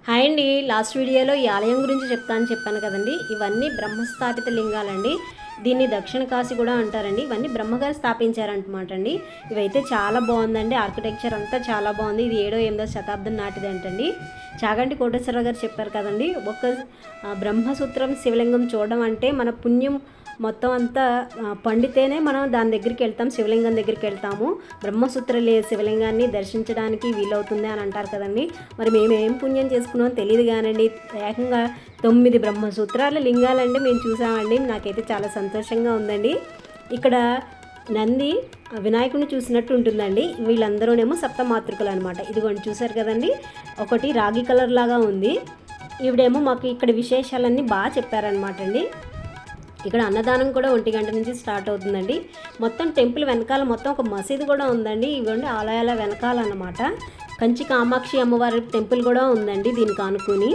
Hi అండి. Last వీడియోలో ఈ ఆలయం గురించి చెప్పాను కదండి. ఇవన్నీ బ్రహ్మస్థాపిత లింగాలండి. దీన్ని దక్షిణ కాశీ కూడా అంటారండి. ఇవన్నీ బ్రహ్మగారు స్థాపించారనమాట అండి. ఇవైతే చాలా బాగుందండి. ఆర్కిటెక్చర్ అంతా చాలా బాగుంది. ఇది 7వ 8వ శతాబ్దం నాటిది అంటండి. చాగంటి కోటేశ్వరరావు గారు చెప్పారు కదండి. ఒక బ్రహ్మసూత్రం శివలింగం చూడడం అంటే మన పుణ్యం మొత్తం అంతా పండితేనే మనం దాని దగ్గరికి వెళ్తాం, శివలింగం దగ్గరికి వెళ్తాము. బ్రహ్మసూత్ర శివలింగాన్ని దర్శించడానికి వీలవుతుంది అని అంటారు కదండి. మరి మేము ఏం పుణ్యం చేసుకున్నామో తెలియదు కానండి. ఏకంగా 9 బ్రహ్మసూత్రాల లింగాలండి మేము చూసామండి. నాకైతే చాలా సంతోషంగా ఉందండి. ఇక్కడ నంది వినాయకుడిని చూసినట్టు ఉంటుందండి. వీళ్ళందరూనేమో సప్తమాతృకలు అనమాట. ఇదిగోండి చూసారు కదండి, ఒకటి రాగి కలర్ లాగా ఉంది. ఈవిడేమో మాకు ఇక్కడ విశేషాలన్నీ బాగా చెప్పారనమాట అండి. ఇక్కడ అన్నదానం కూడా 1 గంట నుంచి స్టార్ట్ అవుతుందండి. మొత్తం టెంపుల్ వెనకాల మొత్తం ఒక మసీదు కూడా ఉందండి. ఇవ్వండి ఆలయాల వెనకాల అన్నమాట. కంచి కామాక్షి అమ్మవారి టెంపుల్ కూడా ఉందండి దీనికి ఆనుకుని.